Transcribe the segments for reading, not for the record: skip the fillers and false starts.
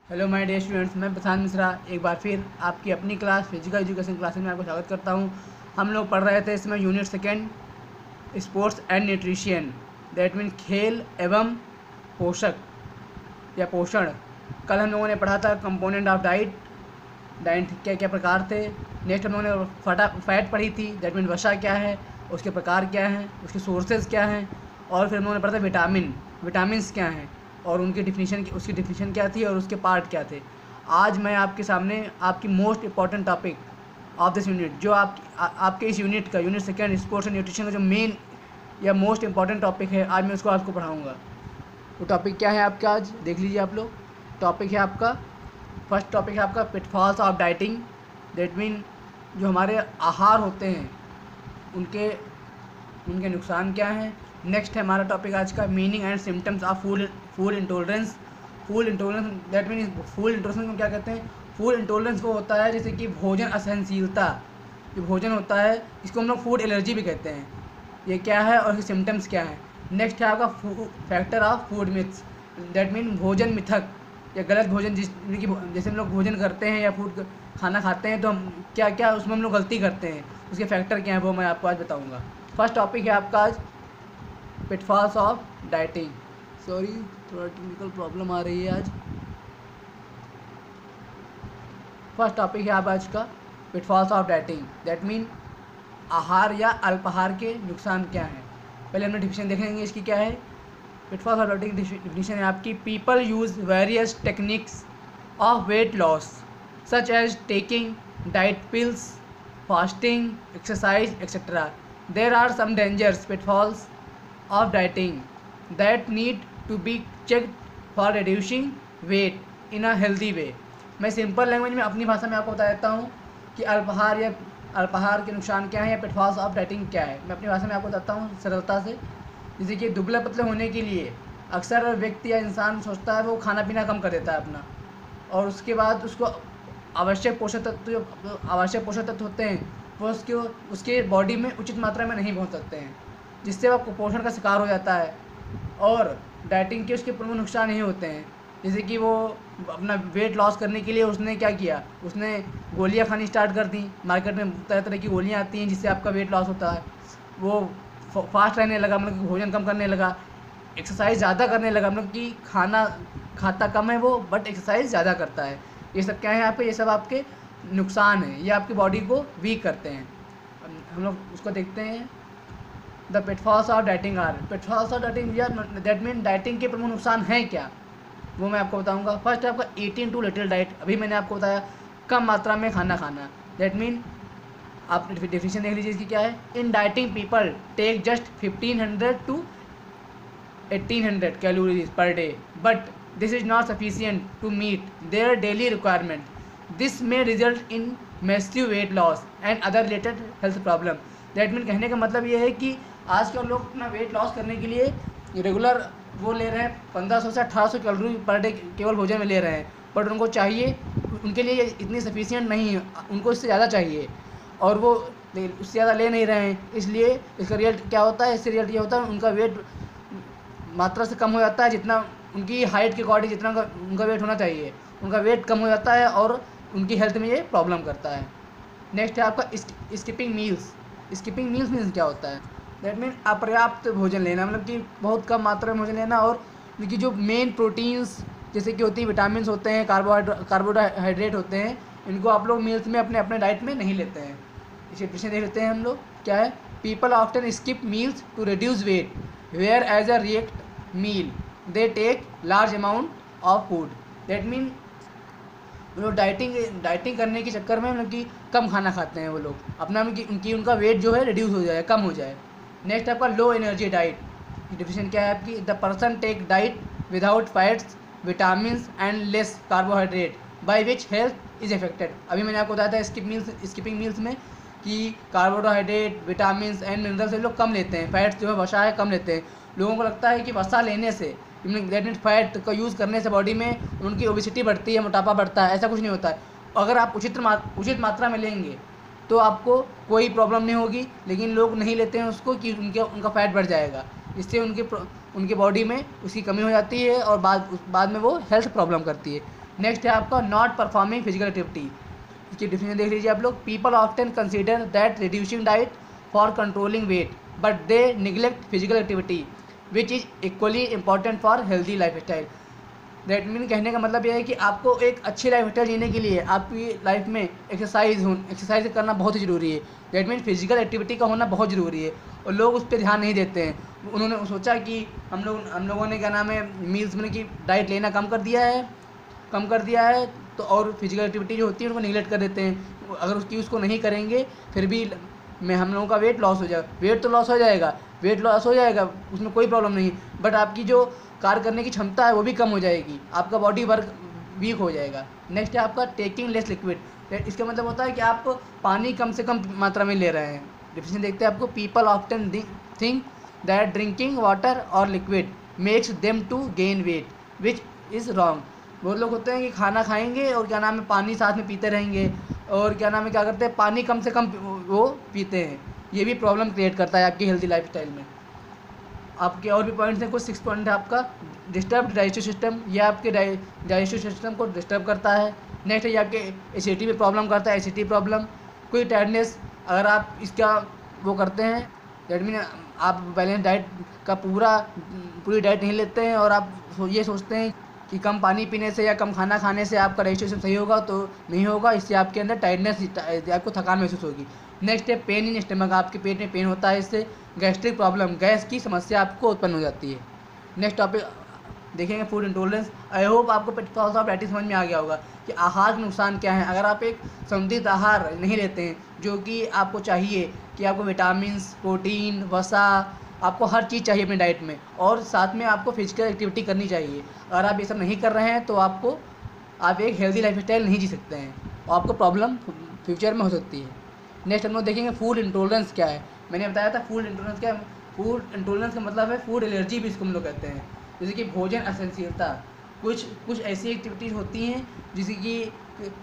Hello my dear students, मैं प्रशांत मिश्रा एक बार फिर आपकी अपनी क्लास फिजिकल एजुकेशन क्लासेस में आपको स्वागत करता हूं। हम लोग पढ़ रहे थे इसमें unit second sports and nutrition, that mean खेल एवं पोषक या पोषण। कल हम लोगों ने पढ़ा था कंपोनेंट ऑफ डाइट, डाइट क्या क्या प्रकार थे। नेक्स्ट हम लोगों ने फैट पढ़ी थी, दैट मीन वसा क्या है, उसके प्रकार क्या हैं, उसके सोर्सेज क्या हैं। और फिर हम लोगों ने पढ़ा था विटामिन्स क्या हैं और उनकी उसकी डिफिनीशन क्या थी और उसके पार्ट क्या थे। आज मैं आपके सामने आपकी most important topic of this unit, जो आपके इस यूनिट का unit second sports and nutrition का जो मेन या मोस्ट इंपॉर्टेंट टॉपिक है, आज मैं उसको आपको पढ़ाऊँगा। वो टॉपिक क्या है आपका, आज देख लीजिए आप लोग। टॉपिक है आपका, फर्स्ट टॉपिक है आपका pitfalls of dieting, that mean जो हमारे आहार होते हैं उनके नुकसान क्या हैं। नेक्स्ट है हमारा टॉपिक आज का meaning and symptoms of food intolerance. Food intolerance that mean food intolerance को क्या कहते हैं। फूड इंटॉलरेंस वो होता है जैसे कि भोजन असहनशीलता, जो भोजन होता है इसको हम लोग फूड एलर्जी भी कहते हैं। ये क्या है और इसके सिम्टम्स क्या हैं। नेक्स्ट है आपका factor of food myths, that mean भोजन मिथक या गलत भोजन, जैसे हम लोग भोजन करते हैं या खाना खाते हैं तो हम क्या क्या उसमें हम लोग गलती करते हैं, उसके फैक्टर क्या हैं वो मैं आपको आज बताऊँगा। फर्स्ट टॉपिक है आपका आज पिटफॉल्स ऑफ डाइटिंग। सॉरी, थोड़ा टेक्निकल प्रॉब्लम आ रही है आज। फर्स्ट टॉपिक है आप आज का pitfalls of dieting, that mean आहार या अल्पाहार के नुकसान क्या हैं। पहले हमने डिफिनीशन देख लेंगे इसकी क्या है। पिटफॉल्स ऑफ डाइटिंग डिफिनीशन है आपकी, people use various techniques of weight loss such as taking diet pills, fasting, exercise etcetera. There are some dangers pitfalls of dieting that need to be checked for reducing weight in a healthy way। मैं simple language में अपनी भाषा में आपको बता देता हूँ कि अल्पाहार के नुकसान क्या हैं या पिटफॉल्स ऑफ डाइटिंग क्या है। मैं अपनी भाषा में आपको बताता हूँ सरलता से। जैसे कि दुबले पतले होने के लिए अक्सर व्यक्ति या इंसान सोचता है वो खाना पीना कम कर देता है अपना, और उसके बाद उसको आवश्यक पोषक तत्व होते हैं वो उसके बॉडी में उचित मात्रा में नहीं पहुँच सकते हैं, जिससे वह कुपोषण का शिकार हो जाता है। और डाइटिंग के उसके प्रमुख नुकसान ये होते हैं, जैसे कि वो अपना वेट लॉस करने के लिए उसने क्या किया, उसने गोलियां खानी स्टार्ट कर दी। मार्केट में तरह तरह की गोलियां आती हैं जिससे आपका वेट लॉस होता है। वो फास्ट रहने लगा, मतलब कि भोजन कम करने लगा, एक्सरसाइज ज़्यादा करने लगा, मतलब कि खाना खाता कम है वो बट एक्सरसाइज ज़्यादा करता है। ये सब क्या है आपके, ये सब आपके नुकसान हैं, ये आपकी बॉडी को वीक करते हैं। हम लोग उसको देखते हैं। The pitfalls of dieting are, pitfalls of dieting that mean dieting के प्रमुख नुकसान हैं क्या, वो मैं आपको बताऊंगा। फर्स्ट है आपका ईटिंग टू लिटिल डाइट, अभी मैंने आपको बताया कम मात्रा में खाना खाना, दैट मीन आप डिफिनीशन देख लीजिए इसकी क्या है। In dieting people take just 1500 to 1800 calories per day, but this is not sufficient to meet their daily requirement. This may result in massive weight loss and other related health problem. That mean कहने का मतलब ये है कि आजकल लोग अपना weight loss करने के लिए रेगुलर वो ले रहे हैं 1500 से 1800 कैलोरी पर डे केवल भोजन में ले रहे हैं, बट उनको चाहिए, उनके लिए इतनी सफिशिएंट नहीं है, उनको इससे ज़्यादा चाहिए और वो उससे ज़्यादा ले नहीं रहे हैं। इसलिए इसका रिजल्ट क्या होता है, इससे रिजल्ट ये होता है उनका वेट मात्रा से कम हो जाता है, जितना उनकी हाइट के अकॉर्डिंग जितना उनका वेट होना चाहिए, उनका वेट कम हो जाता है और उनकी हेल्थ में ये प्रॉब्लम करता है। नेक्स्ट है आपका skipping meals. Skipping meals means क्या होता है, दैट मीन अपर्याप्त भोजन लेना, मतलब कि बहुत कम मात्रा में भोजन लेना, और उनकी जो मेन प्रोटीन्स जैसे कि होती है, विटामिन होते हैं, कार्बोहाइड्रेट होते हैं, इनको आप लोग मील्स में अपने डाइट में नहीं लेते हैं। इसे पीछे देख लेते हैं हम लोग क्या है। People often skip meals to reduce weight, whereas a react meal they take large amount of food. That mean वो लोग डाइटिंग करने के चक्कर में मतलब कि कम खाना खाते हैं वो लोग, अपना उनका वेट जो है रिड्यूस हो जाए, कम हो जाए। नेक्स्ट आपका लो एनर्जी डाइट, डिफिनीशन क्या है आपकी, the person take diet without fats, vitamin and less carbohydrate by which health is affected. अभी मैंने आपको बताया था स्किपिंग मील्स में कि कार्बोहाइड्रेट, विटामिन एंड मिनरल्स लोग कम लेते हैं, फैट्स जो है वसा है कम लेते हैं। लोगों को लगता है कि वसा लेने से, दैट मीन फैट का यूज़ करने से बॉडी में उनकी ओबेसिटी बढ़ती है, मोटापा बढ़ता है, ऐसा कुछ नहीं होता है। अगर आप उचित मात्रा में लेंगे तो आपको कोई प्रॉब्लम नहीं होगी, लेकिन लोग नहीं लेते हैं उसको कि उनका फैट बढ़ जाएगा, इससे उनके बॉडी में उसकी कमी हो जाती है और बाद में वो हेल्थ प्रॉब्लम करती है। नेक्स्ट है आपका नॉट परफॉर्मिंग फिजिकल एक्टिविटी। इसकी डिफिनेशन देख लीजिए आप लोग। People often consider that reducing diet for controlling weight but they neglect physical activity which is equally important for healthy lifestyle. That mean कहने का मतलब यह है कि आपको एक अच्छी लाइफ स्टाइल जीने के लिए आपकी लाइफ में एक्सरसाइज करना बहुत ही ज़रूरी है। दैट मीन फिजिकल एक्टिविटी का होना बहुत ज़रूरी है और लोग उस पर ध्यान नहीं देते हैं। उन्होंने सोचा कि हम लोगों ने क्या नाम है मील्स में कि डाइट लेना कम कर दिया है तो और फिजिकल एक्टिविटी जो होती है उनको निगलेक्ट कर देते हैं। अगर उसको नहीं करेंगे फिर भी हम लोगों का वेट लॉस हो जाएगा। वेट लॉस हो जाएगा, उसमें कोई प्रॉब्लम नहीं, बट आपकी जो कार्य करने की क्षमता है वो भी कम हो जाएगी, आपका बॉडी वर्क वीक हो जाएगा। नेक्स्ट है आपका टेकिंग लेस लिक्विड। इसका मतलब होता है कि आप पानी कम से कम मात्रा में ले रहे हैं। डिफिनेशन देखते हैं आपको। People often think that drinking water और liquid makes them to gain weight which is wrong. बहुत लोग होते हैं कि खाना खाएंगे और क्या नाम है पानी साथ में पीते रहेंगे और क्या नाम है क्या करते हैं पानी कम से कम वो पीते हैं। ये भी प्रॉब्लम क्रिएट करता है आपकी हेल्दी लाइफस्टाइल में। आपके और भी पॉइंट्स हैं, कुछ 6 पॉइंट है आपका। डिस्टर्ब डाइजेस्टिव सिस्टम, यह आपके डाइजेस्टिव सिस्टम को डिस्टर्ब करता है। नेक्स्ट है ये आपके एसिडिटी में प्रॉब्लम करता है, एसिडिटी प्रॉब्लम। कोई टायर्डनेस, अगर आप इसका वो करते हैं दैट मीन आप बैलेंस डाइट का पूरी डाइट नहीं लेते हैं और आप ये सोचते हैं कि कम पानी पीने से या कम खाना खाने से आपका डाइजेस्टिव सिस्टम सही होगा, तो नहीं होगा। इससे आपके अंदर टायर्डनेस, आपको थकान महसूस होगी। नेक्स्ट है पेन इन स्टमक, आपके पेट में पेन होता है, इससे गैस्ट्रिक प्रॉब्लम, गैस की समस्या आपको उत्पन्न हो जाती है। नेक्स्ट टॉपिक देखेंगे फूड इंटॉलरेंस। आई होप आपको पिटफॉल्स ऑफ डाइटिंग समझ में आ गया होगा कि आहार के नुकसान क्या हैं। अगर आप एक संतुलित आहार नहीं लेते हैं जो कि आपको चाहिए कि आपको विटामिन, प्रोटीन, वसा, आपको हर चीज़ चाहिए अपनी डाइट में और साथ में आपको फिजिकल एक्टिविटी करनी चाहिए। अगर आप ये सब नहीं कर रहे हैं तो आप एक हेल्दी लाइफस्टाइल नहीं जी सकते हैं और आपको प्रॉब्लम फ्यूचर में हो सकती है। नेक्स्ट हम लोग देखेंगे फूड इंटॉलरेंस क्या है। मैंने बताया था फूड इंटॉलरेंस क्या है। फूड इंटॉलरेंस का मतलब है फूड एलर्जी भी इसको हम लोग कहते हैं। जैसे कि भोजन असहनशीलता, कुछ ऐसी एक्टिविटीज़ होती हैं जैसे कि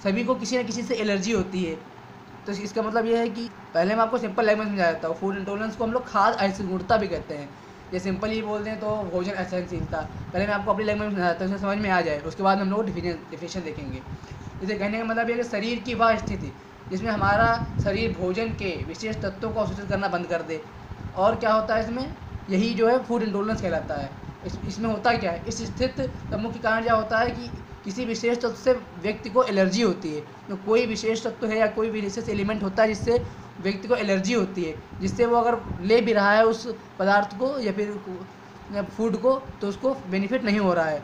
सभी को किसी न किसी से एलर्जी होती है। तो इसका मतलब ये है कि पहले मैं आपको सिंपल लैंग्वेज में समझा देता हूँ। फूड इंटॉलरेंस को हम लोग खाद्य असहिष्णुता भी कहते हैं। ये सिंपल ही बोल दें तो भोजन असहनशीलता। पहले मैं आपको अपनी लैंग्वेज में समझाता हूँ, समझ में आ जाए, उसके बाद हम लोग डिफिनेशन देखेंगे। जैसे कहने का मतलब ये कि शरीर की वह स्थिति जिसमें हमारा शरीर भोजन के विशेष तत्वों को अवशोषित करना बंद कर दे। और क्या होता है इसमें, यही जो है फूड इंटॉलरेंस कहलाता है। इसमें होता क्या है, इस स्थिति का मुख्य कारण क्या होता है कि किसी विशेष तत्व से व्यक्ति को एलर्जी होती है। तो कोई विशेष तत्व है या कोई विशेष एलिमेंट होता है जिससे व्यक्ति को एलर्जी होती है, जिससे वो अगर ले भी रहा है उस पदार्थ को या फिर फूड को तो उसको बेनिफिट नहीं हो रहा है।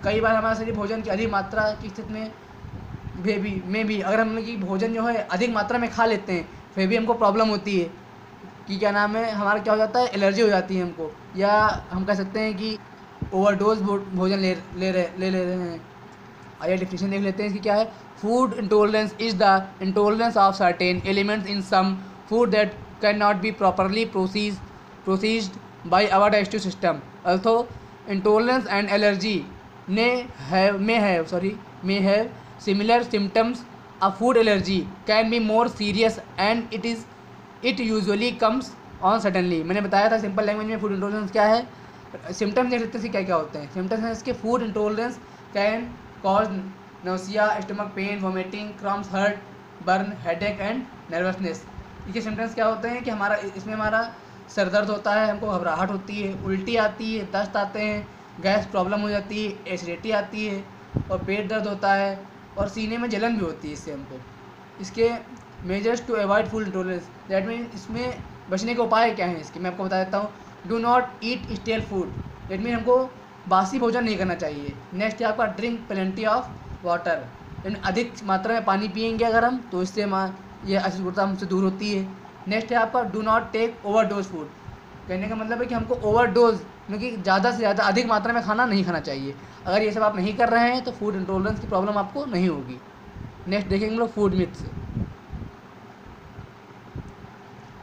कई बार हमारा शरीर भोजन की अधिक मात्रा की स्थिति में भी अगर हम लोग भोजन जो है अधिक मात्रा में खा लेते हैं फिर भी हमको प्रॉब्लम होती है कि क्या नाम है, हमारा क्या हो जाता है, एलर्जी हो जाती है हमको, या हम कह सकते हैं कि ओवरडोज भोजन ले रहे हैं। आइए डिफिनेशन देख लेते हैं इसकी क्या है। Food intolerance is the intolerance of certain elements in some food that can not be properly processed by our digestive system. Also intolerance and allergy may have similar symptoms. A food allergy can be more serious and it usually comes on suddenly। मैंने बताया था simple language में food intolerance क्या है। Symptoms देख लेते हैं क्या क्या होते हैं। सिम्टम्स हैं इसके। Food intolerance can cause nausea, stomach pain, vomiting, cramps, heartburn, headache and nervousness. इसके सिम्टम्स क्या होते हैं कि हमारा सर दर्द होता है, हमको घबराहट होती है, उल्टी आती है, दस्त आते हैं, गैस प्रॉब्लम हो जाती है, एसिडिटी आती है और पेट दर्द होता है और सीने में जलन भी होती है इससे हमको। इसके measures to avoid food intolerance, that mean इसमें बचने के उपाय क्या हैं इसके मैं आपको बता देता हूँ। Do not eat stele food, that mean हमको बासी भोजन नहीं करना चाहिए। नेक्स्ट है आपका ड्रिंक प्लेंटी ऑफ वाटर, अधिक मात्रा में पानी पियेंगे अगर हम तो इससे ये असुविधा हमसे दूर होती है। नेक्स्ट है आपका do not take overdose food, कहने का मतलब है कि हमको ओवरडोज मतलब ज़्यादा से ज़्यादा अधिक मात्रा में खाना नहीं खाना चाहिए। अगर ये सब आप नहीं कर रहे हैं तो फूड इंटॉलरेंस की प्रॉब्लम आपको नहीं होगी। नेक्स्ट देखेंगे हम लोग फूड मिथ्स।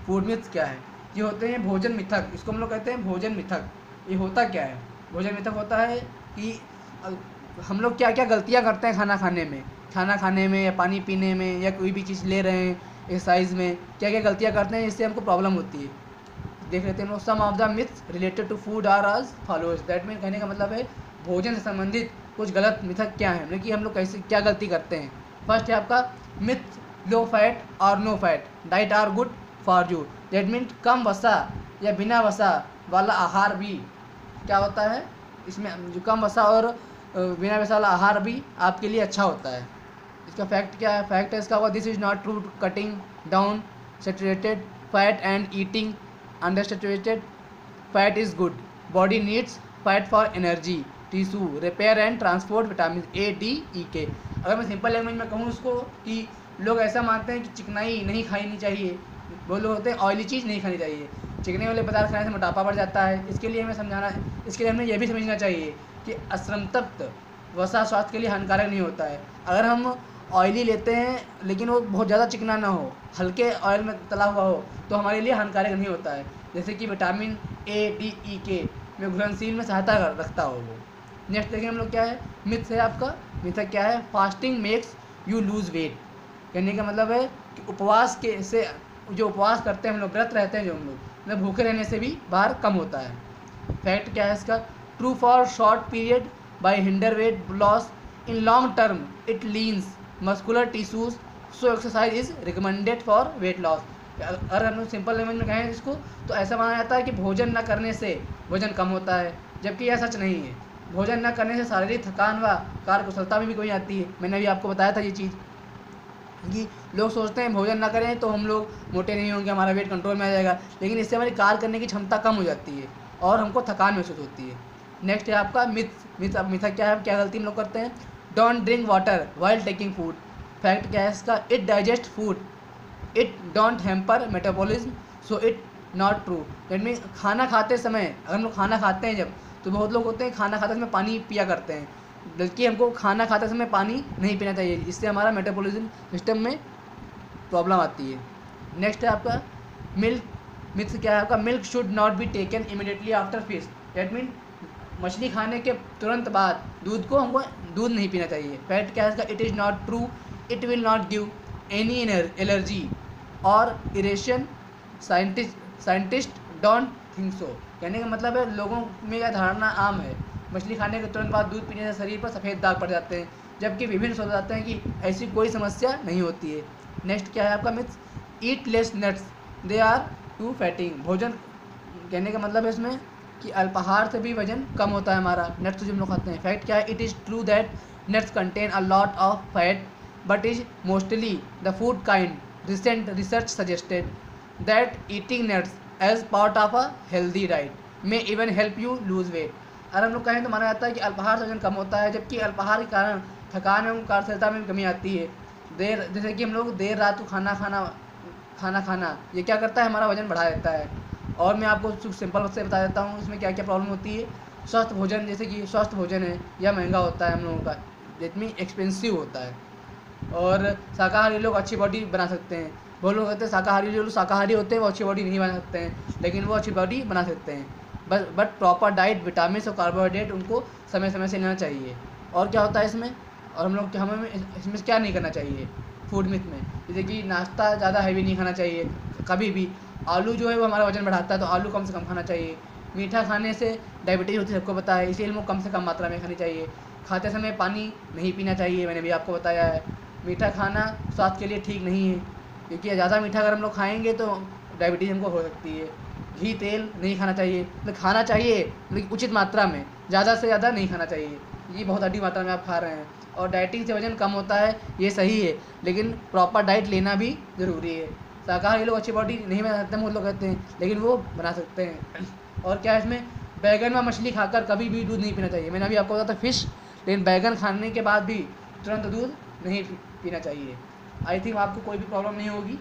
फूड मिथ्स क्या है, ये होते हैं भोजन मिथक, इसको हम लोग कहते हैं भोजन मिथक। ये होता क्या है, भोजन मिथक होता है कि हम लोग क्या क्या गलतियाँ करते हैं खाना खाने में या पानी पीने में या कोई भी चीज़ ले रहे हैं, एक्सरसाइज में क्या क्या गलतियाँ करते हैं जिससे हमको प्रॉब्लम होती है। देख लेते हैं। Some of the myths related to food are as followers, that mean कहने का मतलब है भोजन से संबंधित कुछ गलत मिथक क्या है, मतलब कि हम लोग कैसे क्या गलती करते हैं। फर्स्ट है आपका मिथ लो फैट और no fat diet are good for you. That mean कम वसा या बिना वसा वाला आहार भी क्या होता है, इसमें जो कम वसा और बिना वसा वाला आहार भी आपके लिए अच्छा होता है। इसका फैक्ट क्या है, फैक्ट है इसका हुआ this is not true, cutting down saturated fat and eating undersaturated fat is good. Body needs fat for energy tissue repair and transport vitamin A D E K. अगर मैं सिंपल लैंग्वेज में कहूँ उसको कि लोग ऐसा मानते हैं कि चिकनाई नहीं खानी चाहिए, वो लोग होते हैं ऑयली चीज़ नहीं खानी चाहिए, चिकने वाले पदार्थ खाने से मोटापा बढ़ जाता है। इसके लिए हमें समझाना, इसके लिए हमें यह भी समझना चाहिए कि असंतृप्त वसा स्वास्थ्य के लिए हानिकारक नहीं होता है। अगर हम ऑयली लेते हैं लेकिन वो बहुत ज़्यादा चिकना ना हो, हल्के ऑयल में तला हुआ हो, तो हमारे लिए हानिकारक नहीं होता है। जैसे कि विटामिन ए डी ई के में घुलनशील में सहायता रखता हो वो। नेक्स्ट देखिए हम लोग क्या है, मिथ है आपका। मिथ क्या है, fasting makes you lose weight. कहने का मतलब है कि उपवास के से, जो उपवास करते हैं हम लोग, व्रत रहते हैं जो हम लोग, मतलब भूखे रहने से भी भार कम होता है। फैक्ट क्या है इसका, true for short period by hinder weight loss, in long term it leans muscular tissues, so exercise is recommended for weight loss. अगर हम लोग सिंपल लैंग्वेज में कहें इसको तो ऐसा माना जाता है कि भोजन न करने से वजन कम होता है, जबकि यह सच नहीं है। भोजन न करने से शारीरिक थकान व कार्यकुशलता में भी कमी आती है। मैंने अभी आपको बताया था ये चीज़ कि लोग सोचते हैं भोजन ना करें तो हम लोग मोटे नहीं होंगे, हमारा वेट कंट्रोल में आ जाएगा, लेकिन इससे हमारी कार्य करने की क्षमता कम हो जाती है और हमको थकान महसूस होती है। नेक्स्ट है आपका मिथ क्या है, क्या गलती हम लोग करते हैं, don't drink water while taking food. Fact क्या है इसका, it digest food, it don't hamper metabolism, so it not true. That mean खाना खाते समय, अगर हम लोग खाना खाते हैं जब, तो बहुत लोग होते हैं खाना खाते समय पानी पिया करते हैं, बल्कि हमको खाना खाते समय पानी नहीं पीना चाहिए, इससे हमारा मेटाबॉलिज्म सिस्टम में प्रॉब्लम आती है। नेक्स्ट है आपका मिथ क्या है आपका, milk should not be taken immediately after fish. That mean मछली खाने के तुरंत बाद हमको दूध नहीं पीना चाहिए। फैक्ट क्या है इसका, it is not true, it will not give any allergy और इरेशन, साइंटिस्ट डोंट थिंक सो। कहने का मतलब है लोगों में यह धारणा आम है, मछली खाने के तुरंत बाद दूध पीने से शरीर पर सफ़ेद दाग पड़ जाते हैं, जबकि विभिन्न शोध बताते हैं कि ऐसी कोई समस्या नहीं होती है। नेक्स्ट क्या है आपका myth, eat less nuts they are too fatting. भोजन कहने का मतलब है इसमें कि अल्पाहार से भी वजन कम होता है हमारा, नट्स जो हम लोग खाते हैं। फैक्ट क्या है, it is true that nuts contain a lot of fat but is mostly the food kind. Recent research suggested that eating nuts as part of a healthy diet may even help you lose weight. अगर हम लोग कहें तो माना जाता है कि अल्पाहार से वजन कम होता है, जबकि अल्पाहार के कारण थकान एवं कार्यशीलता में कमी आती है। जैसे कि हम लोग देर रात को खाना खाना ये क्या करता है, हमारा वजन बढ़ा देता है। और मैं आपको सिंपल से बता देता हूँ इसमें क्या क्या प्रॉब्लम होती है। स्वस्थ भोजन, जैसे कि स्वस्थ भोजन है यह महंगा होता है हम लोगों का, जितनी एक्सपेंसिव होता है। और शाकाहारी लोग अच्छी बॉडी बना सकते हैं। वो लोग कहते हैं शाकाहारी, जो लोग शाकाहारी होते हैं वो अच्छी बॉडी नहीं बना सकते हैं, लेकिन वो अच्छी बॉडी बना सकते हैं। बट प्रॉपर डाइट, विटामिन और कार्बोहाइड्रेट उनको समय समय से लेना चाहिए। और क्या होता है इसमें, और हमें इसमें क्या नहीं करना चाहिए फूड मिथ में, जैसे कि नाश्ता ज़्यादा हैवी नहीं खाना चाहिए कभी भी। आलू जो है वो हमारा वजन बढ़ाता है, तो आलू कम से कम खाना चाहिए। मीठा खाने से डायबिटीज़ होती है, सबको पता है, इसलिए हमको कम से कम मात्रा में खानी चाहिए। खाते समय पानी नहीं पीना चाहिए, मैंने भी आपको बताया है। मीठा खाना स्वास्थ्य के लिए ठीक नहीं है, क्योंकि ज़्यादा मीठा अगर हम लोग खाएँगे तो डायबिटीज़ हमको हो सकती है। घी तेल नहीं खाना चाहिए, मतलब खाना चाहिए लेकिन उचित मात्रा में, ज़्यादा से ज़्यादा नहीं खाना चाहिए। ये बहुत अधिक मात्रा में आप खा रहे हैं। और डाइटिंग से वजन कम होता है, ये सही है, लेकिन प्रॉपर डाइट लेना भी ज़रूरी है। शाकाहारी लोग अच्छी बॉडी नहीं बना सकते, बहुत लोग कहते हैं, लेकिन वो बना सकते हैं। और क्या है इसमें, बैगन व मछली खाकर कभी भी दूध नहीं पीना चाहिए। मैंने अभी आपको बताया था फिश, लेकिन बैगन खाने के बाद भी तुरंत दूध नहीं पीना चाहिए। आई थिंक आपको कोई भी प्रॉब्लम नहीं होगी,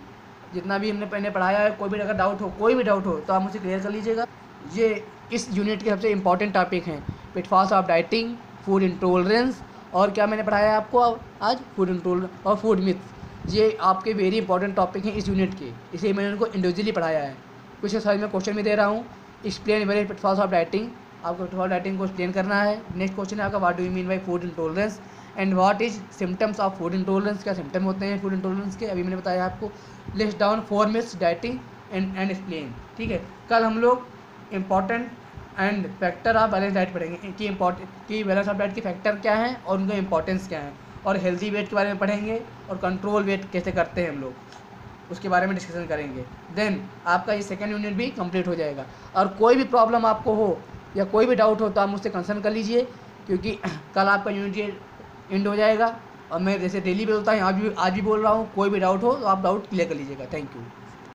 जितना भी हमने पहले पढ़ाया है। कोई भी अगर डाउट हो, कोई भी डाउट हो तो आप मुझे क्लियर कर लीजिएगा। ये इस यूनिट के सबसे इंपॉर्टेंट टॉपिक हैं, pitfalls of dieting, food intolerance, और क्या मैंने पढ़ाया है आपको आज, फूड इंटॉलरेंस और फूड मिथ। ये आपके वेरी इंपॉर्टेंट टॉपिक हैं इस यूनिट के, इसलिए मैंने उनको इंडिविजुअली पढ़ाया है। कुछ साइज में क्वेश्चन भी दे रहा हूँ। Explain very pitfalls of dieting, आपको पिटफॉल डाइटिंग को एक्सप्लेन करना है। नेक्स्ट क्वेश्चन है आपका, what do you mean by food intolerance and what is symptoms of food intolerance. क्या सिम्टम होते हैं फूड इंटॉलरेंस के, अभी मैंने बताया आपको। List down 4 myths dieting and explain. ठीक है, कल हम लोग important and factor of balance diet पढ़ेंगे कि बैलेंस ऑफ डाइट के फैक्टर क्या हैं और उनका इंपॉर्टेंस क्या है, और हेल्दी वेट के बारे में पढ़ेंगे और कंट्रोल वेट कैसे करते हैं हम लोग, उसके बारे में डिस्कशन करेंगे। देन आपका ये सेकेंड यूनिट भी कंप्लीट हो जाएगा। और कोई भी प्रॉब्लम आपको हो या कोई भी डाउट हो तो आप मुझसे कंसर्न कर लीजिए, क्योंकि कल आपका यूनिट एंड हो जाएगा। और मैं जैसे डेली बोलता हूँ आज भी बोल रहा हूँ, कोई भी डाउट हो तो आप डाउट क्लियर कर लीजिएगा। Thank you.